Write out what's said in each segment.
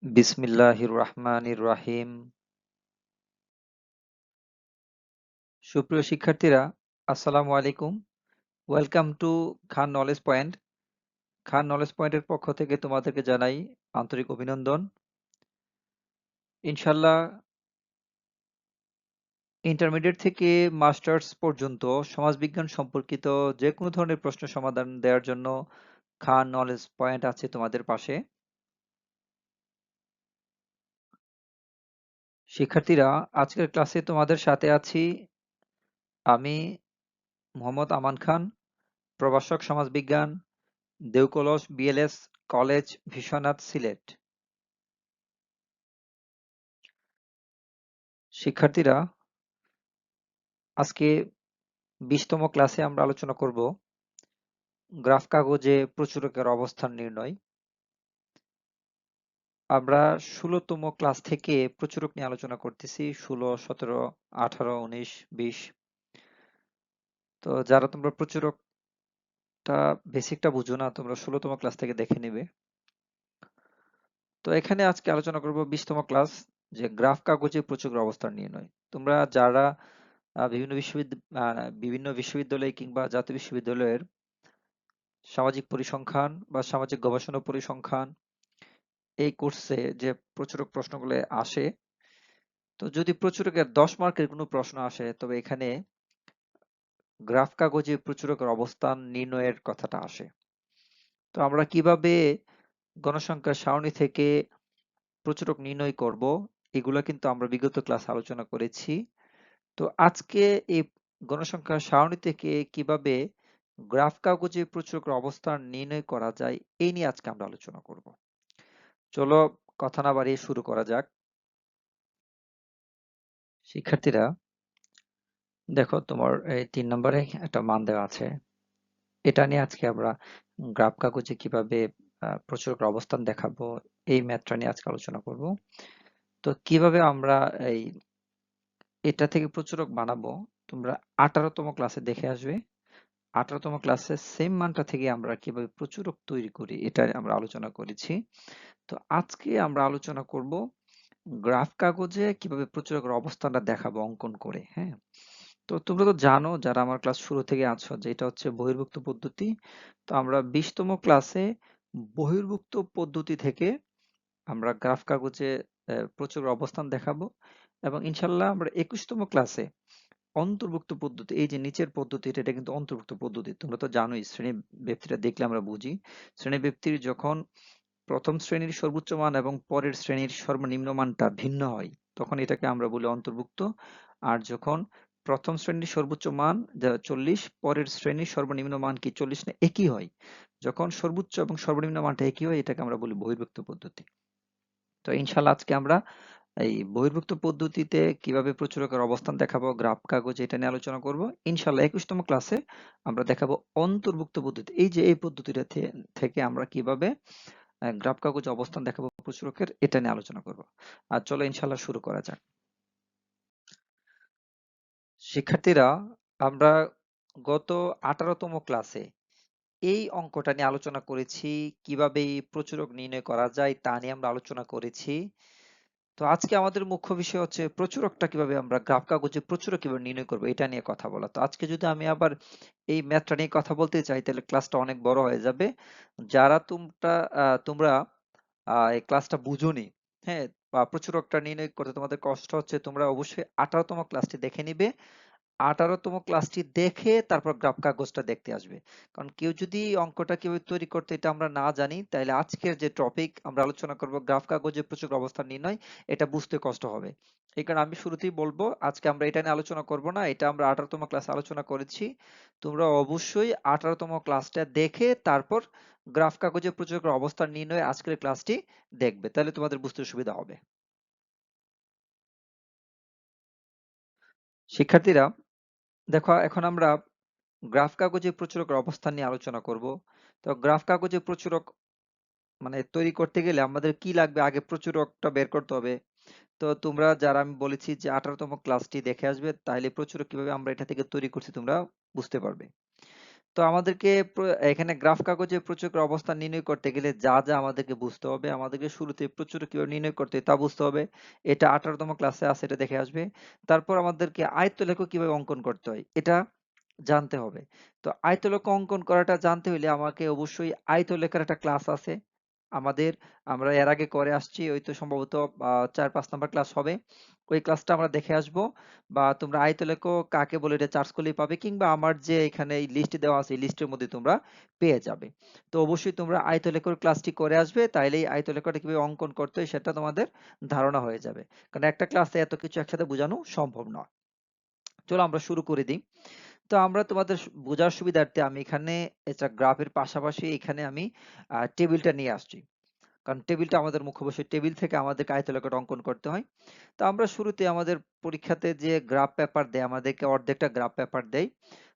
বিসমিল্লাহির রহমানির রহিম। সুপ্রিয় শিক্ষার্থীরা, আসসালামু আলাইকুম। Welcome to Khan knowledge point. Khan knowledge পয়েন্টের পক্ষ থেকে তোমাদেরকে জানাই আন্তরিক অভিনন্দন। ইনশাল্লাহ ইন্টারমিডিয়েট থেকে মাস্টার্স পর্যন্ত সমাজবিজ্ঞান সম্পর্কিত যে কোনো ধরনের প্রশ্ন সমাধান দেওয়ার জন্য খান নলেজ পয়েন্ট আছে তোমাদের পাশে। শিক্ষার্থীরা, আজকের ক্লাসে তোমাদের সাথে আছি আমি, মোহাম্মদ আমান খান, প্রভাষক সমাজবিজ্ঞান, দেউকলস বিএলএস কলেজ, বিশ্বনাথ, সিলেট। শিক্ষার্থীরা, আজকে 20তম ক্লাসে আমরা আলোচনা করব গ্রাফ কাগজে প্রচুরকের অবস্থান নির্ণয়। আমরা 16তম ক্লাস থেকে প্রচুরক নিয়ে আলোচনা করতেছি, 16, 17, 18, 19, 20। তো যারা তোমরা প্রচুরকটা বেসিকটা বুঝো না, তোমরা 16তম ক্লাস থেকে দেখে নেবে। তো এখানে আজকে আলোচনা করব 20তম ক্লাস, যে গ্রাফ কাগজে প্রচুরকের অবস্থান নির্ণয়। তোমরা যারা বিভিন্ন বিশ্ববিদ্যালয় কিংবা জাতীয় বিশ্ববিদ্যালয়ের সামাজিক পরিসংখ্যান বা সামাজিক গবেষণা পরিসংখ্যান এই কোর্সে যে প্রচুরক প্রশ্নগুলো আসে, তো যদি প্রচুরকের 10 মার্কের কোনো প্রশ্ন আসে, তবে এখানে গ্রাফ কাগজে প্রচুরকের অবস্থান নির্ণয়ের কথাটা আসে। তো আমরা কিভাবে গণসংখ্যার সারণী থেকে প্রচুরক নির্ণয় করব, এগুলো কিন্তু আমরা বিগত ক্লাস আলোচনা করেছি। তো আজকে এই গণসংখ্যার সারণী থেকে কিভাবে গ্রাফ কাগজে প্রচুরকের অবস্থান নির্ণয় করা যায়, এই নিয়ে আজকে আমরা আলোচনা করব। চলো কথা না বাড়িয়ে শুরু করা যাক। শিক্ষার্থীরা, দেখো তোমার এই 3 নম্বরে একটা মান দেওয়া আছে। এটা নিয়ে আজকে আমরা গ্রাফ কাগজে কিভাবে প্রচুরকের অবস্থান দেখাবো, এই ম্যাথটা নিয়ে আজকে আলোচনা করব। তো কিভাবে আমরা এই এটা থেকে প্রচুরক বানাবো, তোমরা 18তম ক্লাসে দেখে আসবে। 18তম ক্লাসে সেম মানটা থেকে আমরা কিভাবে প্রচুরক তৈরি করি, এটা আমরা আলোচনা করেছি। তো আজকে আমরা আলোচনা করব গ্রাফ কাগজে কিভাবে প্রচুরকের অবস্থানটা দেখাবো অঙ্কন করে। হ্যাঁ, তো তোমরা তো জানো, যারা আমার ক্লাস শুরু থেকে আছো, যে এটা হচ্ছে বহির্ভুক্ত পদ্ধতি। তো আমরা 20তম ক্লাসে বহির্ভুক্ত পদ্ধতি থেকে আমরা গ্রাফ কাগজে প্রচুর অবস্থান দেখাবো, এবং ইনশাল্লাহ আমরা 21তম ক্লাসে অন্তর্ভুক্ত পদ্ধতি, এই যে নিচের পদ্ধতিটা, এটা কিন্তু অন্তর্ভুক্ত পদ্ধতি। তোমরা তো জানোই, শ্রেণী ব্যক্তিটা দেখলে আমরা বুঝি, শ্রেণী ব্যক্তির যখন প্রথম শ্রেণীর সর্বোচ্চ মান এবং পরের শ্রেণীর সর্বনিম্ন মানটা ভিন্ন হয়, তখন এটাকে আমরা বলি অন্তর্ভুক্ত। আর যখন প্রথম শ্রেণীর সর্বোচ্চ মান যা 40, পরের শ্রেণীর সর্বনিম্ন মান কি 40 না একই হয়, যখন সর্বোচ্চ এবং সর্বনিম্ন মানটা একই হয়, এটাকে আমরা বলি বহির্ভুক্ত পদ্ধতি। তো ইনশাল্লাহ আজকে আমরা এই বহির্ভুক্ত পদ্ধতিতে কিভাবে প্রচুরকের অবস্থান দেখাবো গ্রাফ কাগজে, এটা নিয়ে আলোচনা করব। ইনশাল্লাহ 21তম ক্লাসে আমরা দেখাবো অন্তর্ভুক্ত পদ্ধতি, এই যে এই পদ্ধতিটা থেকে আমরা কিভাবে গ্রাফ কাগজে অবস্থান দেখাবো প্রচুরকের, এটা নিয়ে আলোচনা করব। আর চলো ইনশাল্লাহ শুরু করা যাক। শিক্ষার্থীরা, আমরা গত 18তম ক্লাসে এই অঙ্কটা নিয়ে আলোচনা করেছি, কিভাবে এই প্রচুরক নির্ণয় করা যায় তা নিয়ে আমরা আলোচনা করেছি। তো আজকে আমাদের মুখ্য বিষয় হচ্ছে প্রচুরকটা কিভাবে আমরা গ্রাফ কাগজে প্রচুরক কিভাবে নির্ণয় করবো, এটা নিয়ে কথা বলা। তো আজকে যদি আমি আবার এই ম্যাথটা নিয়ে কথা বলতে চাই, তাহলে ক্লাসটা অনেক বড় হয়ে যাবে। যারা তোমরা এই ক্লাসটা বুঝোনি, হ্যাঁ, বা প্রচুরকটা নির্ণয় করতে তোমাদের কষ্ট হচ্ছে, তোমরা অবশ্যই 18তম ক্লাসটি দেখে নিবে। 18তম ক্লাসটি দেখে তারপর গ্রাফ কাগজটা দেখতে আসবে। কারণ কেউ যদি অঙ্কটা কিভাবে তৈরি করতে এটা আমরা না জানি, তাহলে আজকের যে টপিক আমরা আলোচনা করব গ্রাফ কাগজে প্রচুর অবস্থান নির্ণয়, এটা বুঝতে কষ্ট হবে। এই কারণে আমি শুরুতেই বলবো, আজকে আমরা এটা নিয়ে আলোচনা করব না, এটা আমরা 18তম ক্লাসে আলোচনা করেছি। তোমরা অবশ্যই 18তম ক্লাসটা দেখে তারপর গ্রাফ কাগজে প্রচুর অবস্থান নির্ণয় আজকের ক্লাসটি দেখবে, তাহলে তোমাদের বুঝতে সুবিধা হবে। শিক্ষার্থীরা, দেখো এখন আমরা গ্রাফ কাগজে প্রচুরকের অবস্থান নিয়ে আলোচনা করব। তো গ্রাফ কাগজে প্রচুরক মানে তৈরি করতে গেলে আমাদের কি লাগবে, আগে প্রচুরকটা বের করতে হবে। তো তোমরা যারা, আমি বলেছি যে 18তম ক্লাসটি দেখে আসবে, তাহলে প্রচুরক কিভাবে আমরা এটা থেকে তৈরি করছি তোমরা বুঝতে পারবে। তো আমাদেরকে এখানে গ্রাফ কাগজে প্রচুরকের অবস্থান নির্ণয় করতে গেলে যা যা আমাদেরকে বুঝতে হবে, আমাদেরকে শুরুতে প্রচুর কিভাবে নির্ণয় করতে হয় তা বুঝতে হবে। এটা 18তম ক্লাসে আছে, এটা দেখে আসবে। তারপর আমাদেরকে আয়তলেখ কিভাবে অঙ্কন করতে হয় এটা জানতে হবে। তো আয়তলেখ অঙ্কন করাটা জানতে হলে আমাকে অবশ্যই আয়তলেখার একটা ক্লাস আছে আমাদের, আমরা এর আগে করে আসছি, ওই তো সম্ভবত 4-5 নাম্বার ক্লাস হবে। ওই ক্লাসটা আমরা দেখে আসবো, বা তোমরা আয়তলেখ কাকে বলে এটা সার্চ করলেই পাবে, কিংবা আমার যে এখানে এই লিস্ট দেওয়া আছে এই লিস্টের মধ্যে তোমরা পেয়ে যাবে। তো অবশ্যই তোমরা আয়তলেখর ক্লাসটি করে আসবে, তাইলেই আয়তলেখটা কিভাবে অঙ্কন করতে হয় সেটা তোমাদের ধারণা হয়ে যাবে, কারণ একটা ক্লাসে এত কিছু একসাথে বোঝানো সম্ভব নয়। চলো আমরা শুরু করে দিই। তো আমরা তোমাদের বোঝার সুবিধার্থে আমি এখানে এটা গ্রাফের পাশাপাশি এখানে আমি টেবিলটা নিয়ে আসছি, কারণ টেবিলটা আমাদের মুখ্য বিষয়, টেবিল থেকে আমাদেরকে আয়তলেখাটা অঙ্কন করতে হয়। তো আমরা শুরুতে আমাদের পরীক্ষাতে যে গ্রাফ পেপার দেয়, আমাদেরকে অর্ধেকটা গ্রাফ পেপার দেয়।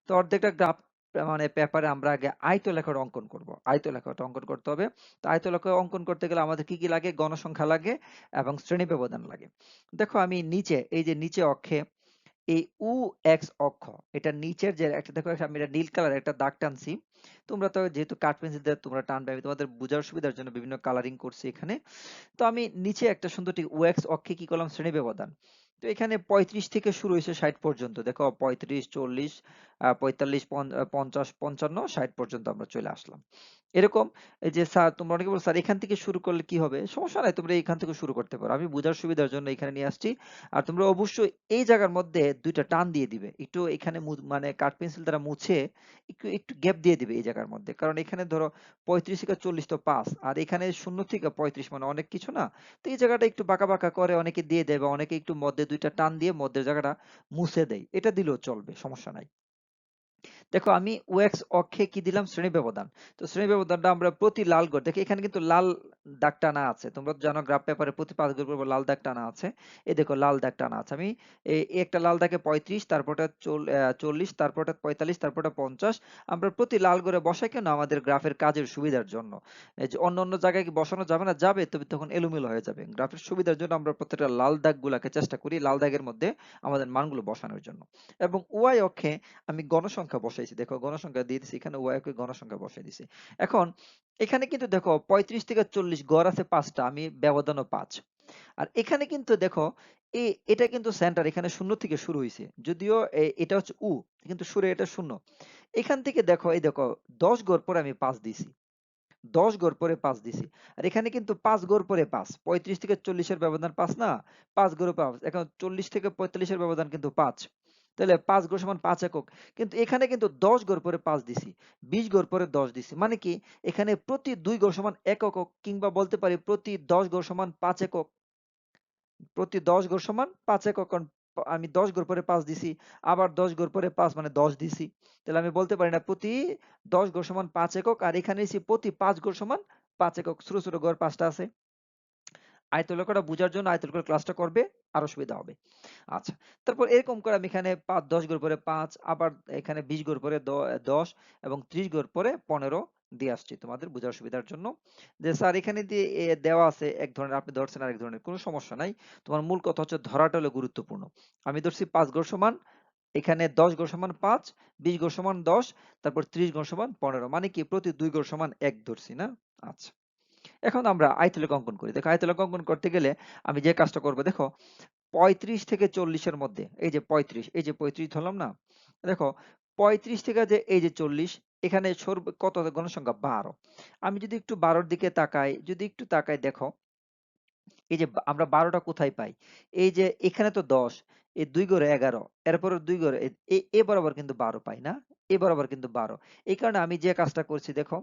তো অর্ধেকটা গ্রাফ মানে পেপারে আমরা আগে আয়তলেখাটা অঙ্কন করব, আয়তলেখাটা অঙ্কন করতে হবে। তো আয়তলেখা অঙ্কন করতে গেলে আমাদের কি কি লাগে, গণসংখ্যা লাগে এবং শ্রেণী ব্যবধান লাগে। দেখো আমি নিচে, এই যে নিচে অক্ষে এই উ এক্স অক্ষ, এটা নিচের যে একটা, দেখো আমি এটা নীল কালার একটা দাগ টানছি। তোমরা তো যেহেতু কাঠ পেন্সিল দিয়ে তোমরা টানবে, আমি তোমাদের বোঝার সুবিধার জন্য বিভিন্ন কালারিং করছি এখানে। তো আমি নিচে একটা সুন্দর ঠিক ও এক্স অক্ষে কি করলাম, শ্রেণী ব্যবধান। তো এখানে 35 থেকে শুরু হয়েছে 60 পর্যন্ত, দেখো 35, 40, 45, 50, 55, 60 পর্যন্ত আমরা চলে আসলাম। এরকম এই যে স্যার, তোমরা অনেকে বলো স্যার এখান থেকে শুরু করলে কি হবে, সমস্যা নাই, তোমরা এখান থেকে শুরু করতে পারো, আমি বোঝার সুবিধার জন্য এখানে নিয়ে আসছি। আর তোমরা অবশ্যই এই জায়গার মধ্যে দুইটা টান দিয়ে দিবে, একটু এখানে মানে কাঠ পেন্সিল দ্বারা মুছে একটু একটু গ্যাপ দিয়ে দিবে এই জায়গার মধ্যে, কারণ এখানে ধরো 35 থেকে 40 তো 5, আর এখানে 0 থেকে 35 মানে অনেক কিছু না। তো এই জায়গাটা একটু বাঁকা বাঁকা করে অনেকে দিয়ে দেয়, বা অনেকে একটু মধ্যে দুইটা টান দিয়ে মধ্যের জায়গাটা মুছে দেয়, এটা দিলেও চলবে, সমস্যা নাই। দেখো আমি ওএক্স অক্ষে কি দিলাম, শ্রেণী ব্যবধান। তো শ্রেণী ব্যবধানটা আমরা প্রতি লাল ঘর, দেখো এখানে কিন্তু লাল দাগ টানা আছে, তোমরা তো জানো গ্রাফ পেপারে প্রতি 5 ঘর পর লাল দাগ টানা আছে। এই দেখো লাল দাগ টানা আছে, আমি এই একটা লাল দাগে 35, তারপরটা 40, তারপরটা 45, তারপরটা 50, আমরা প্রতি লাল ঘরে বসাই কেন, আমাদের গ্রাফের কাজের সুবিধার জন্য। এই যে অন্য অন্য জায়গায় কি বসানো যাবে না, যাবে, তবে তখন এলোমেলো হয়ে যাবে, গ্রাফের সুবিধার জন্য আমরা প্রত্যেকটা লাল দাগগুলাকে চেষ্টা করি লাল দাগের মধ্যে আমাদের মানগুলো বসানোর জন্য। এবং ওয়াই অক্ষে আমি গণসংখ্যা বসাইছি, দেখো গণসংখ্যা দিয়ে দিছি, এখানে ওয়াই কে গণসংখ্যা বসাই দিছি। এখন এখানে কিন্তু দেখো 35 থেকে 40 গড় আছে 5টা, আমি ব্যবধানও 5। আর এখানে কিন্তু দেখো এটা কিন্তু সেন্টার, এখানে শূন্য থেকে শুরু হয়েছে, যদিও এটা হচ্ছে উ, কিন্তু শুরু এটা শূন্য। এখান থেকে দেখো, এই দেখো 10 গড় পরে আমি 5 দিছি, 10 গড় পরে 5 দিছি। আর এখানে কিন্তু 5 গড় পরে 5, 35 থেকে 40 এর ব্যবধান 5 না, 5 গড়ে 5, এখন 40 থেকে 45 এর ব্যবধান কিন্তু 5, তাহলে 5 গড় সমান 5 একক। কিন্তু এখানে কিন্তু 10 গড় পরে 5 দিছি, 20 গড় পরে 10 দিছি, মানে কি এখানে প্রতি 2 গড় সমান 1 একক, কিংবা বলতে পারি প্রতি 10 গড় সমান 5 একক, প্রতি 10 গড় সমান 5 একক, কারণ আমি 10 গড় পরে 5 দিছি, আবার 10 গড় পরে 5 মানে 10 দিছি, তাহলে আমি বলতে পারি না প্রতি 10 গড় সমান 5 একক, আর এখানে এসে প্রতি 5 গড় সমান 5 একক, ছোট ছোট গড় 5টা আছে। আয়তলেখাটা বোঝার জন্য আয়তলেখার ক্লাসটা করবে, আরো সুবিধা হবে। আচ্ছা, তারপর এরকম করে আমি এখানে 10 ঘর পরে 5, আবার এখানে 20 ঘর পরে 10, এবং 30 ঘর পরে 15 দিয়ে আসছি তোমাদের বোঝার সুবিধার জন্য। যে স্যার এখানে দিয়ে দেওয়া আছে এক ধরনের, আপনি ধরছেন আরেক ধরনের, কোনো সমস্যা নাই। তোমার মূল কথা হচ্ছে ধরাটা হলো গুরুত্বপূর্ণ। আমি ধরছি 5 ঘর সমান, এখানে 10 ঘর সমান 5, 20 ঘর সমান 10, তারপর 30 ঘর সমান 15, মানে কি প্রতি 2 ঘর সমান 1 ধরছি না। আচ্ছা, এখন আমরা আয়তলেখ অঙ্কন করি। দেখো আয়তলেখ অঙ্কন করতে গেলে আমি যে কাজটা করব, দেখো 35 থেকে 40 এর মধ্যে, এই যে 35, এই যে 35 ধরলাম না, দেখো 35 থেকে যে এই যে 40, এখানে কত গণসংখ্যা 12। আমি যদি একটু 12 দিকে তাকাই, যদি একটু তাকাই, দেখো এই যে আমরা 12টা কোথায় পাই, এই যে এখানে তো 10, এই 2 ঘরে 11, এরপরে 2 ঘরে এ বরাবর কিন্তু 12 পাই না, এ বরাবর কিন্তু 12। এই কারণে আমি যে কাজটা করছি, দেখো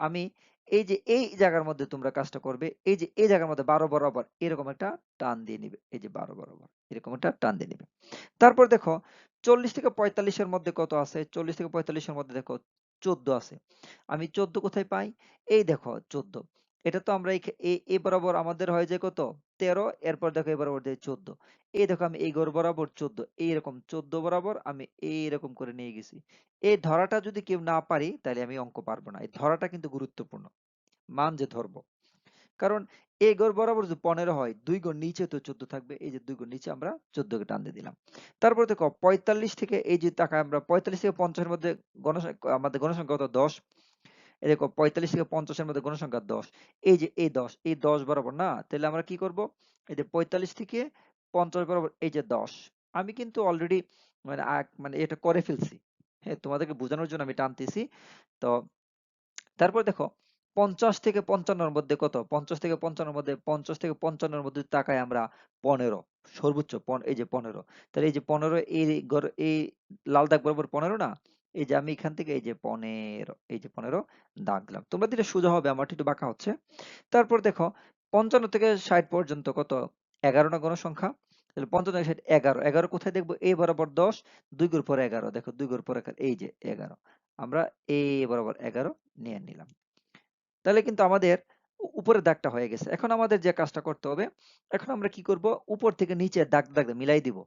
আমি এই যে এই জায়গার মধ্যে তোমরা কাজটা করবে, এই যে এই জায়গার মধ্যে 12 বরাবর এরকম একটা টান দিয়ে নিবে, এই যে 12 বরাবর এরকম একটা টান দিয়ে নিবে। তারপর দেখো 40 থেকে 45 এর মধ্যে কত আছে, 40 থেকে 45 এর মধ্যে দেখো 14 আছে। আমি 14 কোথায় পাই, এই দেখো 14, এটা তো আমরা এ বরাবর আমাদের হয় যে কত 13, এরপর দেখো এ বরাবর দিয়ে 14, এই দেখো আমি এই গড় বরাবর 14, এইরকম 14 বরাবর আমি এইরকম করে নিয়ে গেছি। এই ধরাটা যদি কেউ না পারি তাহলে আমি অঙ্ক পারবো না, এই ধরাটা কিন্তু গুরুত্বপূর্ণ, মান যে ধরবো। কারণ এই ঘর বরাবর যদি 15 হয় 2 ঘর নিচে তো 14 থাকবে, এই যে 2 ঘর নিচে আমরা 14 কে টান দিয়ে দিলাম। তারপর দেখো 45 থেকে এই যে তাকায় আমরা 45 থেকে 50 এর মধ্যে আমাদের গণসংখ্যা কত 10। এই দেখো 45 থেকে 50 এর মধ্যে গণসংখ্যা 10, এই যে এই 10 বরাবর না, তাহলে আমরা কি করব, এই যে 45 থেকে 50 বরাবর এই যে 10, আমি কিন্তু অলরেডি মানে এটা করে ফেলছি। হ্যাঁ, তোমাদেরকে বোঝানোর জন্য আমি টানতেছি। তো তারপর দেখো 50 থেকে 55 এর মধ্যে কত, 50 থেকে 55 এর মধ্যে 50 থেকে 55 এর মধ্যে তাকায় আমরা 15, সর্বোচ্চ এই যে 15, তাহলে এই যে 15 এই লাল দাগ বরাবর 15 না, এই যে আমি এখান থেকে এই যে 15, এই যে 15 দাগ দিলাম। তোমরা দিলে সোজা হবে, আমার একটু বাঁকা হচ্ছে। তারপর দেখো 55 থেকে 60 পর্যন্ত কত, 11 না গণসংখ্যা, তাহলে 55 থেকে 60 11, 11 কোথায় দেখবো, এই বরাবর 10, 2 ঘর পরে 11, দেখো 2 ঘর পরে এই যে 11, আমরা এই বরাবর 11 নিয়ে নিলাম। তাহলে কিন্তু আমাদের উপরের দাগটা হয়ে গেছে। এখন আমাদের যে কাজটা করতে হবে, এখন আমরা কি করব, উপর থেকে নিচে দাগ দাগ মিলাই দিব।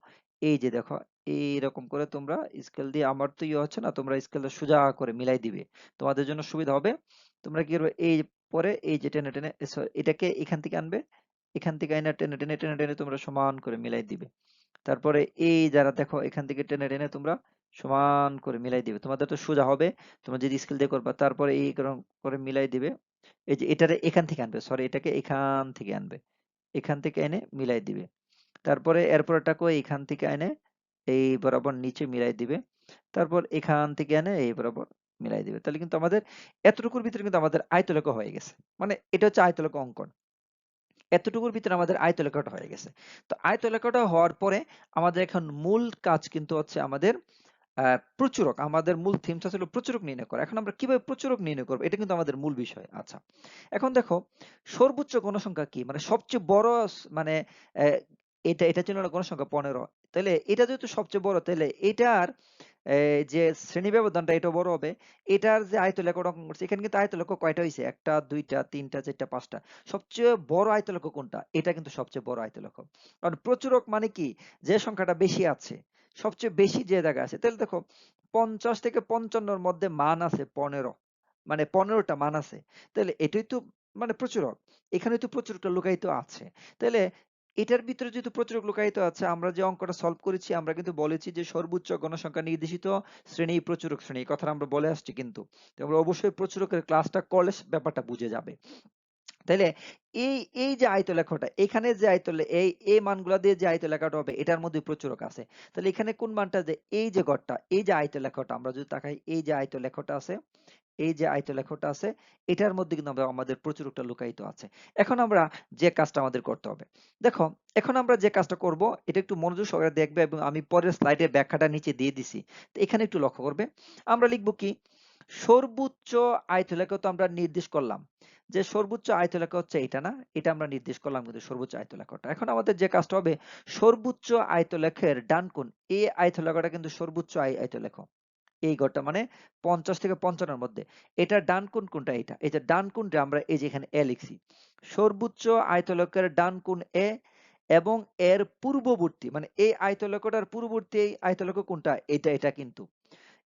এই যে দেখো এইরকম করে তোমরা স্কেল দিয়ে, আমার তো ইয়ে হচ্ছে না, তোমরা স্কেলটা সোজা করে মিলাই দিবে, তোমাদের জন্য সুবিধা হবে। তোমরা কি করবে, এই পরে এই যে টেনে টেনে এটাকে এখান থেকে আনবে, এখান থেকে এনে টেনে টেনে টেনে টেনে তোমরা সমান করে মিলাই দিবে। তারপরে এই যারা দেখো এখান থেকে টেনে টেনে তোমরা সমান করে মিলাই দিবে, তোমাদের তো সোজা হবে, তোমরা যদি স্কেল দিয়ে করবা। তারপরে এই করে মিলাই দিবে, এই যে এটারে এখান থেকে আনবে, সরি এটাকে এখান থেকে আনবে, এখান থেকে এনে মিলাই দিবে। তারপরে এরপরটাকেও এখান থেকে এনে এই বরাবর নিচে মিলাই দিবে। তারপর এখান থেকে এনে এই বরাবর মিলাই দিবে। তাহলে কিন্তু আমাদের এতটুকুর ভিতরে কিন্তু আমাদের আয়তলেখা হয়ে গেছে। মানে এটা হচ্ছে আয়তলেখা অঙ্কন। এতটুকুর ভিতরে আমাদের আয়তলেখাটা হয়ে গেছে। তো আয়তলেখাটা হওয়ার পরে আমাদের এখন মূল কাজ কিন্তু হচ্ছে আমাদের প্রচুরক। আমাদের মূল থিমটা ছিল প্রচুরক নির্ণয় করা। এখন আমরা কিভাবে প্রচুরক নির্ণয় করব, এটা কিন্তু আমাদের মূল বিষয়। আচ্ছা, এখন দেখো সর্বোচ্চ গণসংখ্যা কি, মানে সবচেয়ে বড় মানে আহ, এটা ছিল না গণসংখ্যা 15, তাহলে এটা যেহেতু সবচেয়ে বড়, তাহলে এটার যে শ্রেণী ব্যবধানটা এটা বড় হবে। এটার যে আয়তলেখ অঙ্কন করছে, এখানে কিন্তু আয়তলেখ কয়টা হয়েছে, একটা দুইটা তিনটা চারটা পাঁচটা, সবচেয়ে বড় আয়তলেখ কোনটা, এটা কিন্তু সবচেয়ে বড় আয়তলেখ। কারণ প্রচুরক মানে কি, যে সংখ্যাটা বেশি আছে, সবচেয়ে বেশি যে জায়গা আছে। তাহলে দেখো 50 থেকে 55 মধ্যে মান আছে 15, মানে 15টা মান আছে, তাহলে এটাই তো মানে প্রচুরক, এখানে তো প্রচুরকটা লুকায়িত আছে। তাহলে এটার ভিতরে যেহেতু প্রচুরক লুকায়িত আছে, আমরা যে অঙ্কটা সলভ করেছি, আমরা কিন্তু বলেছি যে সর্বোচ্চ গণসংখ্যা নির্দেশিত শ্রেণী প্রচুরক শ্রেণী, এই কথাটা আমরা বলে আসছি। কিন্তু তোমরা অবশ্যই প্রচুরকের ক্লাসটা করলে ব্যাপারটা বুঝে যাবে। তাইলে এই এই যে আয়তলেখটা, এখানে যে এই মানগুলা দিয়ে যে আয়তলেখাটা হবে, এটার মধ্যে প্রচুরক আছে। তাহলে এখানে কোন মানটা, যে এই যে ঘরটা, এই যে আয়তলেখটা, আমরা যদি তাকাই এই যে আয়তলেখটা আছে, এই যে আয়তলেখটা আছে, এটার মধ্যে কিন্তু আমাদের প্রচুরকটা লুকায়িত আছে। এখন আমরা যে কাজটা আমাদের করতে হবে, দেখো এখন আমরা যে কাজটা করব, এটা একটু মনোযোগ সহকারে দেখবে, এবং আমি পরের স্লাইডের ব্যাখ্যাটা নিচে দিয়ে দিছি। তো এখানে একটু লক্ষ্য করবে, আমরা লিখব কি, সর্বোচ্চ আয়তলেখা তো আমরা নির্দেশ করলাম, যে সর্বোচ্চ আয়তলেখা হচ্ছে এটা না, এটা আমরা নির্দেশ করলাম কিন্তু সর্বোচ্চ আয়তলেখাটা। এখন আমাদের যে কাজটা হবে, সর্বোচ্চ আয়তলেখের ডান কোণ, এই আয়তলেখাটা কিন্তু সর্বোচ্চ আয়তলেখ, এই ঘরটা মানে 50 থেকে 55 মধ্যে, এটার ডান কোণ কোনটা, এটা ডান কোণটা আমরা এই যে এখানে এ লিখছি। সর্বোচ্চ আয়তলেখের ডান কোণ এ, এবং এর পূর্ববর্তী মানে এই আয়তলেখটার পূর্ববর্তী এই আয়তলেখ কোনটা, এটা কিন্তু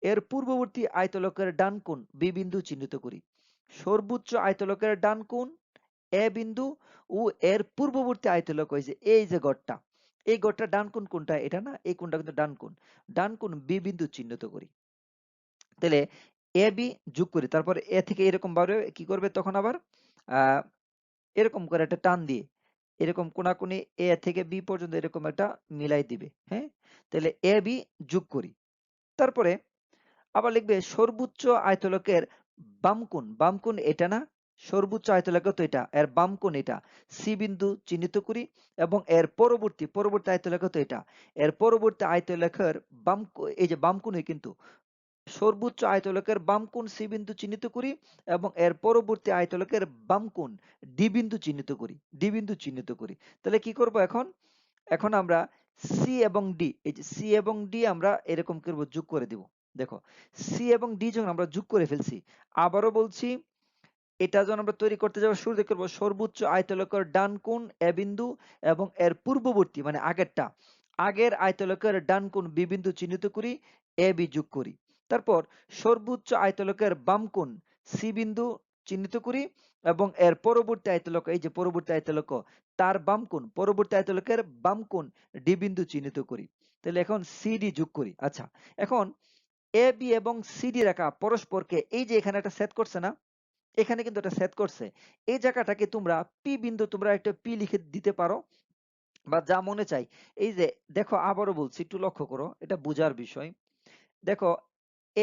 এর পূর্ববর্তী আয়তলেখের ডান কোণ বি বিন্দু চিহ্নিত করি। সর্বোচ্চ আয়তলেখের ডান কোণ এ বিন্দু ও এর পূর্ববর্তী আয়তলেখ হয়েছে এই যে গড়টা, এই গড়টা ডান কোণ কোনটা, এটা না, এই কোণটা কিন্তু ডান কোণ, ডান কোণ বি বিন্দু চিহ্নিত করি। তাহলে এ বি যোগ করি, তারপর এ থেকে এরকম ভাবে কি করবে, তখন আবার আহ এরকম করে একটা টান দিয়ে এরকম কোনাকুনি এ থেকে বি পর্যন্ত এরকম একটা মিলাই দিবে। হ্যাঁ, তাহলে এ বি যোগ করি। তারপরে আবার লিখবে সর্বোচ্চ আয়তলেখের বাম কোণ, বাম কোণ এটা না, সর্বোচ্চ আয়তলেখ তো এটা, এর বাম কোণ এটা, সি বিন্দু চিহ্নিত করি, এবং এর পরবর্তী আয়তলেখ তো এটা, এর পরবর্তী আয়তলেখের এই যে বাম কোণই কিন্তু সর্বোচ্চ আয়তলেখের বাম কোণ সি বিন্দু চিহ্নিত করি, এবং এর পরবর্তী আয়তলেখের বাম কোণ ডি বিন্দু চিহ্নিত করি, ডি বিন্দু চিহ্নিত করি। তাহলে কি করব এখন, এখন আমরা সি এবং ডি, এই যে সি এবং ডি আমরা এরকম করব, যোগ করে দিব। দেখো সি এবং ডি যখন আমরা যোগ করে ফেলছি, আবারও বলছি, এটা যখন আমরা তৈরি করতে যাব, শুরুতে করব সর্বোচ্চ আয়তলেখের ডান কোণ এ বিন্দু, এবং এর পূর্ববর্তী মানে আগের আয়তলেখের ডান কোণ বি বিন্দু চিহ্নিত করি, এ বি যোগ করি। তারপর সর্বোচ্চ আয়তলেখের বাম কোণ সি বিন্দু চিহ্নিত করি, এবং এর পরবর্তী আয়তলক, এই যে পরবর্তী আয়তলক তার বাম কোণ, পরবর্তী আয়তলকের বাম কোণ ডি বিন্দু চিহ্নিত করি। তাহলে এখন সিডি যোগ করি। আচ্ছা, এখন এ বি এবং সিডি রেখা পরস্পরকে, এই যে এখানে একটা সেট করছে না, এখানে কিন্তু এটা সেট করছে, এই জায়গাটাকে তোমরা পি বিন্দু, তোমরা একটা পি লিখে দিতে পারো বা যা মনে চাই। এই যে দেখো, আবারও বলছি, একটু লক্ষ্য করো, এটা বোঝার বিষয়। দেখো,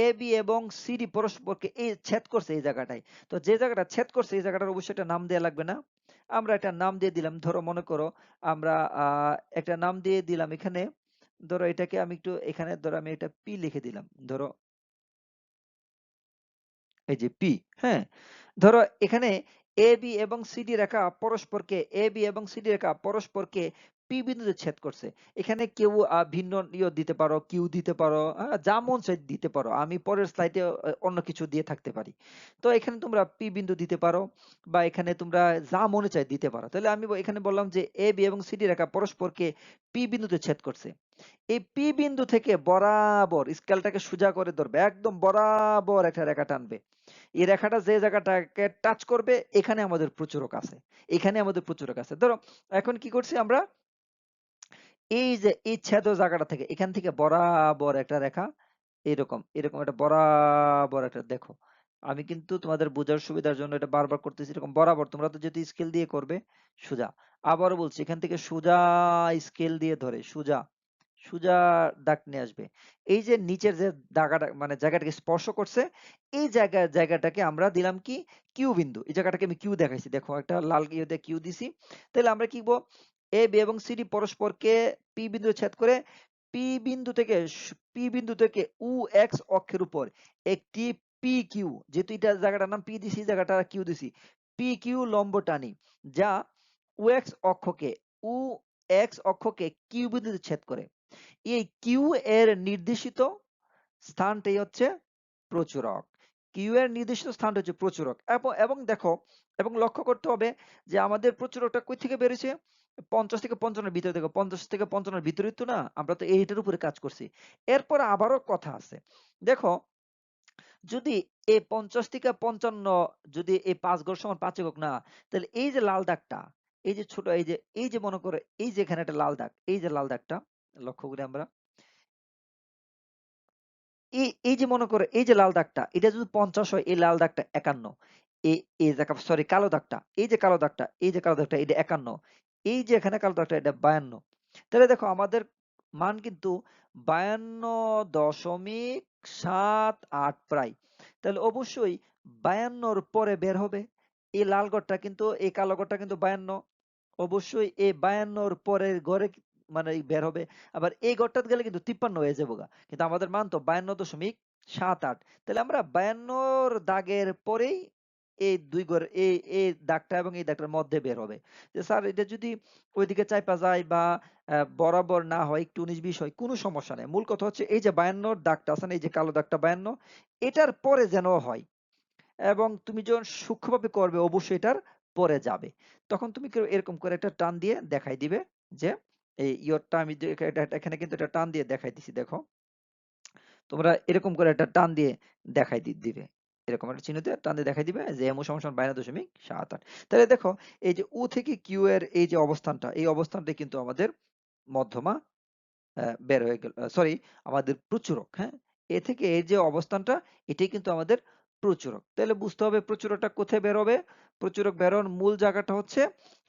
এ বি এবং সিডি পরস্পরকে এই ছেদ করছে এই জায়গাটায়। তো যে জায়গাটা ছেদ করছে এই জায়গাটার অবশ্যই একটা নাম দেওয়া লাগবে না? আমরা একটা নাম দিয়ে দিলাম। ধরো মনে করো আমরা একটা নাম দিয়ে দিলাম এখানে। ধরো এটাকে আমি একটু এখানে, ধরো আমি এটা পি লিখে দিলাম। ধরো এই যে পি, হ্যাঁ? ধরো এখানে এ বি এবং সিডি রেখা পরস্পরকে, এ বি এবং সিডি রেখা পরস্পরকে পি বিন্দুতে ছেদ করছে। এখানে কেউ ভিন্ন দিতে পারো, কিউ দিতে পারো, যা মন চাই দিতে পারো। আমি পরের স্লাইডে অন্য কিছু দিয়ে থাকতে পারি। তো এখানে তোমরা পি বিন্দু দিতে পারো বা এখানে তোমরা যা মনে চাই দিতে পারো। তাহলে আমি এখানে বললাম যে এ বি এবং সিডি রেখা পরস্পরকে পি বিন্দুতে ছেদ করছে। এই পি বিন্দু থেকে বরাবর স্কেলটাকে সোজা করে ধরবে, একদম বরাবর একটা রেখা টানবে। এই রেখাটা যে জায়গাটাকে টাচ করবে, এখানে আমাদের প্রচুরক আছে, এখানে আমাদের প্রচুরক আছে। ধরো এখন কি করছি আমরা, এই যে এই ছেদ জায়গাটা থেকে, এখান থেকে বরাবর একটা রেখা, এরকম এরকম একটা বরাবর একটা, দেখো আমি কিন্তু তোমাদের বোঝার সুবিধার জন্য এটা বারবার করতেছি, এরকম বরাবর। তোমরা তো যদি স্কেল দিয়ে করবে সোজা, আবারও বলছি, এখান থেকে সোজা স্কেল দিয়ে ধরে সোজা সোজা দাগ নিয়ে আসবে। এই যে নিচের যে দাগাটা, মানে জায়গাটাকে স্পর্শ করছে, এই জায়গাটাকে আমরা দিলাম কি, কিউ বিন্দু। এই জায়গাটাকে আমি কিউ দেখাইছি, দেখো একটা লাল ইয়ে দিয়ে কিউ দিছি। তাহলে আমরা কি বলবো, এ বি এবং সিডি পরস্পরকে পি বিন্দু ছেদ করে পি বিন্দু থেকে উ এক্স অক্ষের উপর একটি পি কিউ, যেহেতু এটা জায়গাটার নাম পি দিছি, জায়গাটা কিউ দিছি, পি কিউ লম্ব টানি, যা উ এক্স অক্ষকে কিউ বিন্দুতে ছেদ করে। এই কিউ এর নির্দেশিত স্থানটাই হচ্ছে প্রচুরক। কিউ এর নির্দিষ্ট স্থানটা হচ্ছে প্রচুরক। এবং দেখো, এবং লক্ষ্য করতে হবে যে আমাদের প্রচুরকটা কই থেকে বেরিয়েছে, 50 থেকে 55 এর ভিতরে। দেখো 50 থেকে 55 এর ভিতরে তো না, আমরা তো এইটার উপরে কাজ করছি। এরপর আবারও কথা আছে। দেখো, যদি এই 50 থেকে 55, যদি এই 5 গড় সমান 5 একক না, তাহলে এই যে লাল দাগটা, এই যে ছোট, এই যে মনে করো, এই যে এখানে একটা লাল দাগ, এই যে লাল দাগটা লক্ষ্য করি আমরা, এই যে মনে করো এই যে লাল দাগটা, এটা যদি 50 হয়, এই লাল দাগটা 51। এই জায়গা, সরি, কালো দাগটা, এই যে কালো দাগটা, এই যে কালো দাগটা, এটা 51। এই যে এখানে কালো দাগটা, এটা 52। তাহলে দেখো আমাদের মান কিন্তু 52.78 প্রায়। তাহলে অবশ্যই 52 পরে বের হবে। এই লাল ঘরটা কিন্তু, এই কালো ঘরটা কিন্তু 52, অবশ্যই এই 52 পরের ঘরে মানে বের হবে। আবার এই ঘরটাতে গেলে কিন্তু 53 হয়ে যাবো গা, কিন্তু আমাদের মান তো 52.78। তাহলে আমরা 52 দাগের পরেই এই দুই ঘর, এই দাগটা এবং এই দাগটার মধ্যে বের হবে। যে স্যার এটা যদি ওইদিকে চাইপা যায় বা বরাবর না হয়, একটু 19-20 হয়, কোনো সমস্যা নেই। মূল কথা হচ্ছে এই যে 52 দাগটা আছে না, এই যে কালো দাগটা 52, এটার পরে যেন হয়। এবং তুমি যখন সূক্ষ্মভাবে করবে অবশ্যই এটার পরে যাবে। তখন তুমি এরকম করে একটা টান দিয়ে দেখাই দিবে যে এই ইয়রটা, আমি যে এখানে কিন্তু একটা টান দিয়ে দেখাই দিছি, দেখো তোমরা এরকম করে একটা টান দিয়ে দেখাই দিবে, এরকম একটা চিহ্ন দিয়ে টান দিয়ে দেখাই দিবে যে এমও সমান সমান 52.78। তাহলে দেখো, এই যে উ থেকে কিউ এর এই যে অবস্থানটা, এই অবস্থানটা কিন্তু আমাদের মধ্যমা বের হয়ে গেল, সরি, আমাদের প্রচুরক। হ্যাঁ, এ থেকে এর যে অবস্থানটা, এটাই কিন্তু আমাদের প্রচুরক। তাহলে বুঝতে হবে প্রচুরকটা কোথায় বের হবে। প্রচুরক বেরোর মূল জায়গাটা হচ্ছে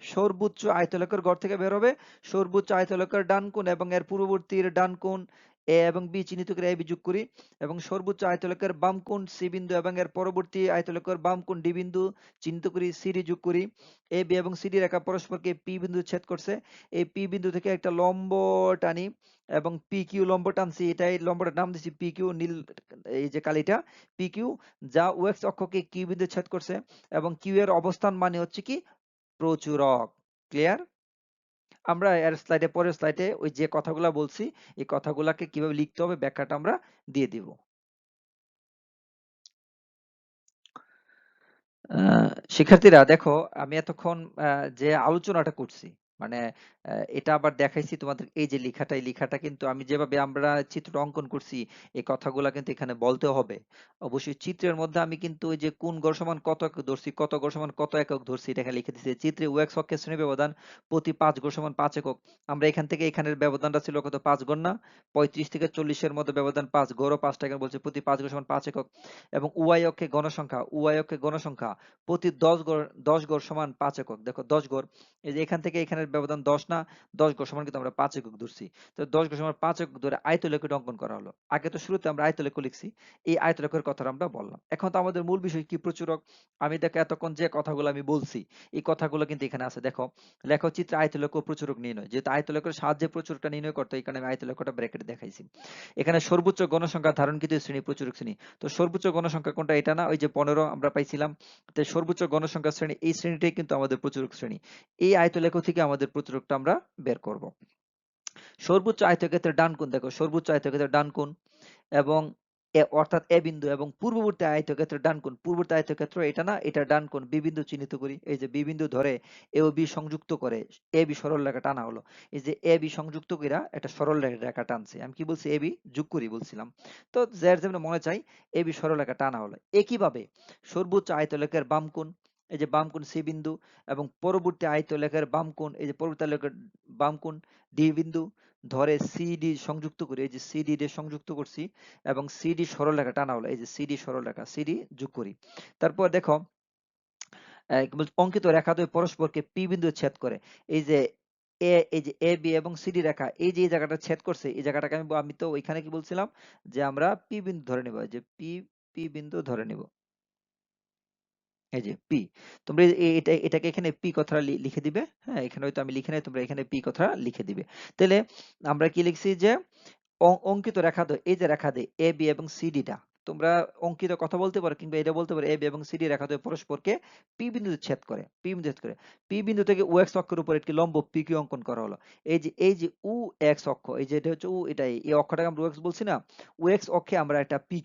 সর্বোচ্চ আয়তলেখার গড় থেকে বের হবে। সর্বোচ্চ আয়তলেখার ডান কোণ এবং এর পূর্ববর্তীর ডান কোণ এ এবং বি চিহ্নিত করে এ বি যোগ করি, এবং সর্বোচ্চ আয়তলেখার বাম কোণ সি বিন্দু এবং এর পরবর্তী আয়তলেখার বাম কোণ ডি বিন্দু চিহ্নিত করি, সি ডি যোগ করি। এ বি এবং সি ডি রেখা পরস্পরকে পি বিন্দু ছেদ করছে। এই পি বিন্দু থেকে একটা লম্ব টানি এবং পি কিউ লম্ব টানছি, এটাই লম্বটার নাম দিচ্ছি পি কিউ, নীল এই যে কালিটা, পি কিউ, যা ওএক্স অক্ষকে কিউ বিন্দু ছেদ করছে। এবং কিউ এর অবস্থান মানে হচ্ছে কি, প্রচুরক। ক্লিয়ার? আমরা এর স্লাইডে, পরের স্লাইডে ওই যে কথাগুলা বলছি, এই কথাগুলাকে কিভাবে লিখতে হবে ব্যাখ্যাটা আমরা দিয়ে দিব। শিক্ষার্থীরা দেখো, আমি এতক্ষণ যে আলোচনাটা করছি, মানে এটা আবার দেখাইছি তোমাদের, এই যে লেখাটা, এই লেখাটা কিন্তু আমি যেভাবে আমরা চিত্রটা অঙ্কন করছি এই কথাগুলা কিন্তু এখানে বলতে হবে। অবশ্যই চিত্রের মধ্যে আমি কিন্তু ওই যে কোন গড় সমান কত একক ধরছি, কত গড় সমান কত একক ধরছি, এটা এখানে লিখে দিচ্ছি। চিত্রে ওএক্স অক্ষের শ্রেণী ব্যবধান প্রতি 5 গড় সমান 5 একক। আমরা এখান থেকে এখানের ব্যবধানটা ছিল কত, 5 গড় না? 35 থেকে 40 এর মধ্যে ব্যবধান 5 গড় ও 5 টাকা বলছে, প্রতি 5 গড় সমান 5 একক। এবং উভয় অক্ষে গণসংখ্যা, উভয় অক্ষে গণসংখ্যা প্রতি 10 গড় সমান 5 একক। দেখো 10 গড়, এই যে এখান থেকে এখানের ব্যবধান 10 না, 10 গড় সমান কিন্তু আমরা 5 একক ধরছি। তো 10 গড় সমান 5 একক ধরে আয়তলেখটা অঙ্কন করা হলো। আগে তো শুরুতে আমরা আয়তলেখ লিখছি, এই আয়তলেখের কথাটা আমরা বললাম। এখন তো আমাদের মূল বিষয় কি, প্রচুরক। আমি দেখো এতক্ষণ যে কথাগুলো আমি বলছি এই কথাগুলো কিন্তু এখানে আছে। দেখো লেখো চিত্রে আয়তলেখ ও প্রচুরক নির্ণয়। যেহেতু আয়তলেখের সাহায্যে প্রচুরকটা নির্ণয় করতে, এই কারণে আমি আয়তলেখটা ব্র্যাকেটে দেখাইছি। এখানে সর্বোচ্চ গণসংখ্যা ধারণকৃত শ্রেণী প্রচুরক শ্রেণী। তো সর্বোচ্চ গণসংখ্যা কোনটা, এটা না? ওই যে 15 আমরা পাইছিলাম। তো সর্বোচ্চ গণসংখ্যা শ্রেণী, এই শ্রেণীটাই কিন্তু আমাদের প্রচুরক শ্রেণী। এই আয়তলেখ থেকে আমাদের প্রচুরকটা আমরা বের করব। সর্বোচ্চ আয়তক্ষেত্রের ডান কোণ, দেখো সর্বোচ্চ আয়তক্ষেত্রের ডান কোণ এবং অর্থাৎ এ বিন্দু এবং পূর্ববর্তী আয়তক্ষেত্রের ডান কোণ, পূর্ববর্তী আয়তক্ষেত্র এটা না, এটা ডান কোণ। বি বিন্দু চিহ্নিত করি, এই যে বি বিন্দু ধরে এ ও বি সংযুক্ত করে এ বি সরল রেখা টানা হলো। এই যে এ বি সংযুক্ত কইরা একটা সরল রেখা টানছে। আমি কি বলছি, এ বি যোগ করি বলছিলাম। তো যার যেমন মনে চাই এ বি সরল রেখা টানা হলো। একইভাবে সর্বোচ্চ আয়তলেখের বাম কোণ, এই যে বাম কোণ সি বিন্দু এবং পরবর্তী আয়তলেখের বাম কোণ, এই যে পরবর্তী আয়তলেখের বাম কোণ ডি বিন্দু ধরে সিডি সংযুক্ত করি, এই যে সিডি দিয়ে সংযুক্ত করছি এবং সিডি সরলরেখা টানা হলো, এই যে সিডি সরলরেখা, সিডি যোগ করি। তারপর দেখো অঙ্কিত রেখাদ্বয় পরস্পরকে পি বিন্দুতে ছেদ করে। এই যে এই যে এ বি এবং সিডি রেখা, এই যে এই জায়গাটা ছেদ করছে, এই জায়গাটাকে আমি তো ওইখানে কি বলছিলাম যে আমরা পি বিন্দু ধরে নিব, এই যে পি, পি বিন্দু ধরে নিব। এই যে পি, তোমরা এটাকে এখানে পি কথাটা লিখে দিবে। হ্যাঁ, এখানে হয়তো আমি লিখে নাই, তোমরা এখানে পি কথাটা লিখে দিবে। তাহলে আমরা কি লিখছি যে অঙ্কিত রেখা দ্বয়, এই যে রেখা দ্বয় এ বি এবং সিডি টা, তোমরা অঙ্কিত কথা বলতে পারো কিংবা এটা বলতে পারো, এ বি এবং সিডি রেখা দ্বয় পরস্পরকে পি বিন্দুতে ছেদ করে, পি বিন্দু ছেদ করে। পি বিন্দু থেকে ও এক্স অক্ষের উপর একটি লম্ব পি কিউ অঙ্কন করা হলো। এই যে ও এক্স অক্ষ, এই যে এটা হচ্ছে ও, এটাই এই অক্ষটাকে আমরা ও এক্স বলছি না, ও এক্স অক্ষে আমরা একটা পি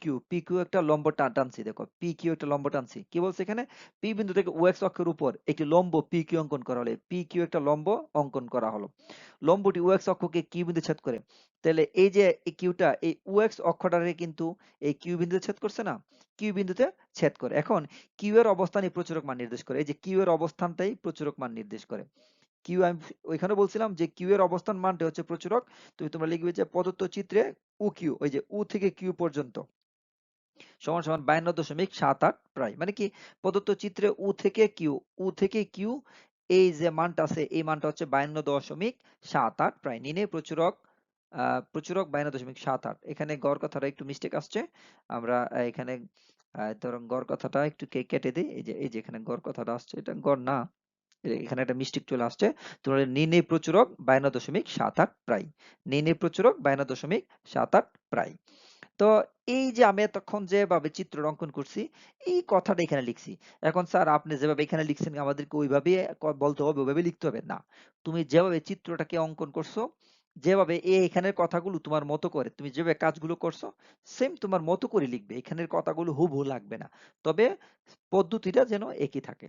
কিউ একটা লম্ব টানছি। দেখো পি কিউ একটা লম্ব টানছি। কি বলছে এখানে, পি বিন্দু থেকে ও এক্স অক্ষের উপর একটি লম্ব পি কিউ অঙ্কন করা হলো। পি কিউ একটা লম্ব অঙ্কন করা হলো। লম্বটি ও এক্স অক্ষকে কিউ বিন্দু ছেদ করে। তাহলে এই যে এই কিউটা, এই ওএক্স অক্ষটাকে কিন্তু এই কিউ বিন্দুতে ছেদ করছে না, কিউ বিন্দুতে ছেদ করে। এখন কিউ এর অবস্থানই প্রচুরক মান নির্দেশ করে, এই যে কিউ এর অবস্থানটাই প্রচুরক মান নির্দেশ করে। কিউ আমি ওইখানে বলছিলাম যে কিউ এর অবস্থান মানটা হচ্ছে প্রচুরক। তোমরা লিখবে যে প্রদত্ত চিত্রে ও কিউ, ওই যে ও থেকে কিউ পর্যন্ত সমান সমান 52.78 প্রায়। মানে কি, প্রদত্ত চিত্রে ও থেকে কিউ এই যে মানটা আছে, এই মানটা হচ্ছে 52.78 প্রায়। নির্ণয় প্রচুরক, প্রচুরক 52.78। এখানে গড় কথাটা একটু মিস্টেক আসছে। আমরা এখানে ধরুন গড় কথাটা একটু কেটে দিই। এই যে এখানে গড় কথাটা আসছে, এটা গড় না, এখানে একটা মিস্টেক চলে আসছে। তোমার নির্ণয় প্রচুরক 52.78 প্রায়। নির্ণয় প্রচুরক 52.78 প্রায়। তো এই যে আমি এতক্ষণ যেভাবে চিত্র অঙ্কন করছি, এই কথাটা এখানে লিখছি। এখন স্যার আপনি যেভাবে এখানে লিখছেন আমাদেরকে ওইভাবে বলতে হবে, ওইভাবে লিখতে হবে না। তুমি যেভাবে চিত্রটাকে অঙ্কন করছো, যেভাবে এখানের কথাগুলো তোমার মতো করে তুমি যেভাবে কাজগুলো করছো, সেম তোমার মতো করে লিখবে। এখানের কথাগুলো হুবহু লাগবে না, তবে পদ্ধতিটা যেন একই থাকে।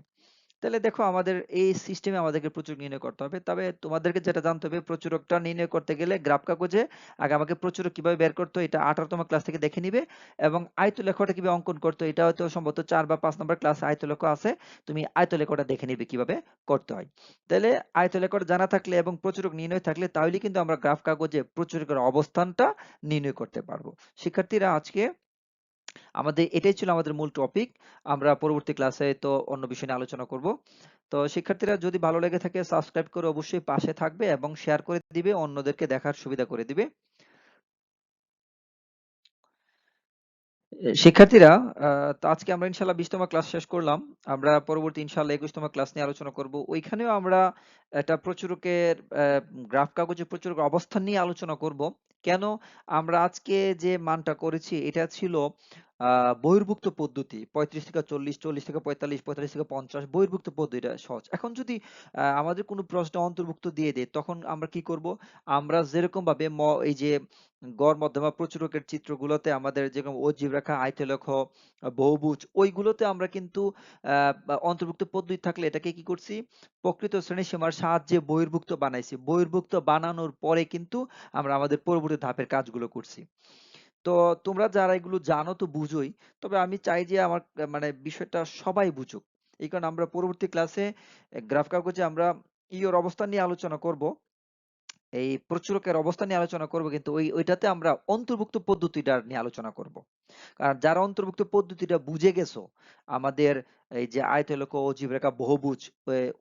তাহলে দেখো আমাদের এই সিস্টেমে আমাদেরকে প্রচুরক নির্ণয় করতে হবে। তবে তোমাদেরকে যেটা জানতে হবে, প্রচুরকটা নির্ণয় করতে গেলে গ্রাফ কাগজে আগে আমাকে প্রচুরক কিভাবে বের করতে হয় এটা 18তম ক্লাস থেকে দেখে নিবে, এবং আয়তলেখটা কিভাবে অঙ্কন করতে হয় এটা হয়তো সম্ভবত 4 বা 5 নম্বর ক্লাসে আয়তলেখ আছে, তুমি আয়তলেখটা দেখে নিবে কিভাবে করতে হয়। তাহলে আয়তলেখটা জানা থাকলে এবং প্রচুরক নির্ণয় থাকলে তাহলে কিন্তু আমরা গ্রাফ কাগজে প্রচুরকের অবস্থানটা নির্ণয় করতে পারবো। শিক্ষার্থীরা, আজকে আমাদের এটাই ছিল আমাদের মূল টপিক। আমরা পরবর্তী ক্লাসে তো অন্য বিষয় নিয়ে আলোচনা করব। তো শিক্ষার্থীরা, যদি ভালো লেগে থাকে সাবস্ক্রাইব করে অবশ্যই পাশে থাকবে এবং শেয়ার করে দিবে, অন্যদেরকে দেখার সুবিধা করে দিবে। শিক্ষার্থীরা, তো আজকে আমরা ইনশাল্লাহ 20তম ক্লাস শেষ করলাম। আমরা পরবর্তী ইনশাল্লাহ 21তম ক্লাস নিয়ে আলোচনা করব। ওইখানেও আমরা একটা প্রচুরকের গ্রাফ কাগজে প্রচুরকের অবস্থান নিয়ে আলোচনা করব। কেন আমরা আজকে যে মানটা করেছি এটা ছিল বহির্ভুক্ত পদ্ধতি ৩৫ থেকে ৪০, ৪০ থেকে ৪৫, ৪৫ থেকে ৫০ বহির্ভুক্ত পদ্ধতিটা সহজ। এখন যদি আমাদের কোনো প্রশ্ন অন্তর্ভুক্ত দিয়ে দেয় তখন আমরা কি করব? আমরা যেরকম ভাবে এই যে গড়, মধ্যমা, প্রচুরকের চিত্রগুলোতে আমাদের যেরকম অজীব রেখা, আয়তলেখ, বহুভুজ ওইগুলোতে আমরা কিন্তু অন্তর্ভুক্ত পদ্ধতি থাকলে এটাকে কি করছি? প্রকৃত শ্রেণীসীমার সাহায্যে বহির্ভুক্ত বানাইছি। বহির্ভুক্ত বানানোর পরে কিন্তু আমরা আমাদের পরবর্তী ধাপের কাজগুলো করছি। তো তোমরা যারা এগুলো জানো তো বুঝোই। তবে আমি চাই যে আমার মানে বিষয়টা সবাই বুঝুক। এই কারণে আমরা পরবর্তী ক্লাসে গ্রাফ কাগজে আমরা ইওর অবস্থান নিয়ে আলোচনা করব। এই প্রচুরকের অবস্থা নিয়ে আলোচনা করব, কিন্তু ওইটাতে আমরা অন্তর্ভুক্ত পদ্ধতিটা নিয়ে আলোচনা করব। কারণ যারা অন্তর্ভুক্ত পদ্ধতিটা বুঝে গেছো, আমাদের এই যে আয়তলেখ, অজীব রেখা, বহুভুজ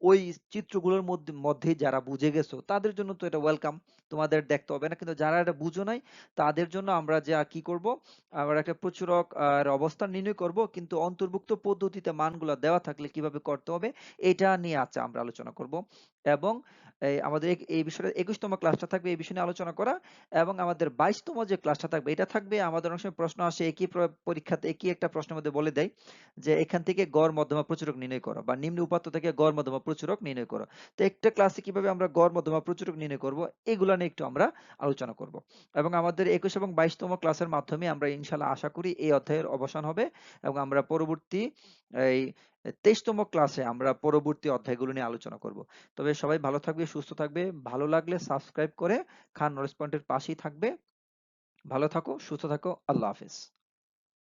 ওই চিত্রগুলোর মধ্যেই যারা বুঝে গেছো তাদের জন্য তো এটা ওয়েলকাম, তোমাদের দেখতে হবে না। কিন্তু যারা এটা বুঝো নাই তাদের জন্য আমরা যে আর কি করব, আমরা একটা প্রচুরক আর অবস্থান নির্ণয় করব, কিন্তু অন্তর্ভুক্ত পদ্ধতিতে মানগুলো দেওয়া থাকলে কিভাবে করতে হবে এটা নিয়ে আচ্ছা আমরা আলোচনা করব। এবং আমাদের এই বিষয়ে ২১তম ক্লাসটা থাকবে এই বিষয় নিয়ে আলোচনা করা। এবং আমাদের ২২তম যে ক্লাসটা থাকবে এটা থাকবে, আমাদের অনেক সময় প্রশ্ন আসে একই পরীক্ষাতে একই একটা প্রশ্নের মধ্যে বলে দেয় যে এখান থেকে গড়, মধ্যমা, প্রচুরক নির্ণয় করো, বা নিম্ন উপাত্ত থেকে গড়, মধ্যমা, প্রচুরক নির্ণয় করো। তো একটা ক্লাসে কিভাবে আমরা গড়, মধ্যমা, প্রচুরক নির্ণয় করব এগুলা নিয়ে একটু আমরা আলোচনা করব। এবং আমাদের ২১ এবং ২২তম ক্লাসের মাধ্যমে আমরা ইনশাআল্লাহ আশা করি এই অধ্যায়ের অবসান হবে, এবং আমরা পরবর্তী এই ২৩তম ক্লাসে আমরা পরবর্তী অধ্যায়গুলো নিয়ে আলোচনা করব। তবে সবাই ভালো থাকবে, সুস্থ থাকবে। ভালো লাগলে সাবস্ক্রাইব করে খান নলেজ পয়েন্টের পাশেই থাকবে। ভালো থাকো, সুস্থ থাকো। আল্লাহ হাফেজ।